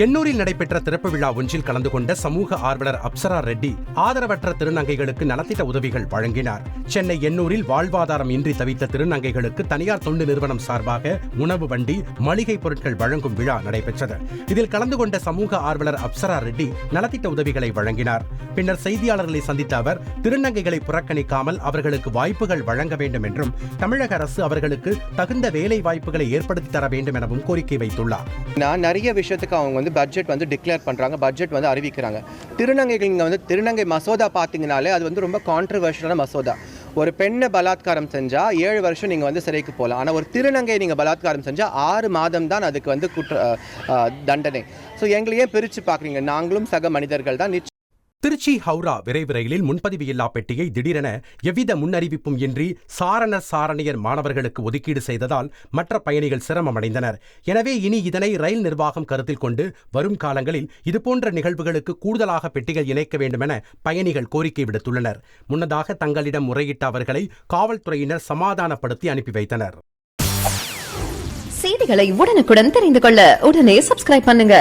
எண்ணூரில் நடைபெற்ற திறப்பு விழா ஒன்றில் கலந்து கொண்ட சமூக ஆர்வலர் அப்சரா ரெட்டி ஆதரவற்ற திருநங்கைகளுக்கு நலத்திட்ட உதவிகள் வழங்கினார். சென்னை எண்ணூரில் வாழ்வாதாரம் இன்றி தவித்த திருநங்கைகளுக்கு தனியார் தொண்டு நிறுவனம் சார்பாக உணவு வண்டி, மளிகை பொருட்கள் வழங்கும் விழா நடைபெற்றது. இதில் கலந்து கொண்ட சமூக ஆர்வலர் அப்சரா ரெட்டி நலத்திட்ட உதவிகளை வழங்கினார். பின்னர் செய்தியாளர்களை சந்தித்த அவர் திருநங்கைகளை புறக்கணிக்காமல் அவர்களுக்கு வாய்ப்புகள் வழங்க வேண்டும் என்றும் தமிழக அரசு அவர்களுக்கு தகுந்த வேலை வாய்ப்புகளை ஏற்படுத்தி தர வேண்டும் எனவும் கோரிக்கை வைத்துள்ளார். நிறைய விஷயத்துக்கு அவங்க பட்ஜெட் டிக்ளேர் பண்றாங்க, பட்ஜெட் அறிவிக்கிறாங்க. திருநங்கைகள் திருநங்கை மசோதா பார்த்தீங்கனாலே அது ரொம்ப கான்ட்ரவர்ஷியலான மசோதா. ஒரு பெண்ணை பலாத்காரம் செஞ்சா 7 வருஷம் நீங்க சிறைக்கு போகலாம். ஆனால் ஒரு திருநங்கை நீங்க பலாத்காரம் செஞ்சா 6 மாதம் தான் அதுக்கு தண்டனை. ஸோ எங்களையே பிரித்து பார்க்குறீங்க. நாங்களும் சக மனிதர்கள் தான். திருச்சி ஹவுரா விரைவு ரயிலில் முன்பதிவு இல்லா பெட்டியை திடீரென எவ்வித முன்னறிவிப்பும் இன்றி சாரணியர் மாணவர்களுக்கு ஒதுக்கீடு செய்ததால் மற்ற பயணிகள் சிரமமடைந்தனர். எனவே இனி இதனை ரயில் நிர்வாகம் கருத்தில் கொண்டு வரும் காலங்களில் இதுபோன்ற நிகழ்வுகளுக்கு கூடுதலாக பெட்டிகள் இணைக்க வேண்டும் என பயணிகள் கோரிக்கை விடுத்துள்ளனர். முன்னதாக தங்களிடம் முறையிட்ட அவர்களை காவல்துறையினர் சமாதானப்படுத்தி அனுப்பி வைத்தனர். செய்திகளை உடனுக்குடன் தெரிந்து கொள்ள உடனே சப்ஸ்கிரைப் பண்ணுங்க.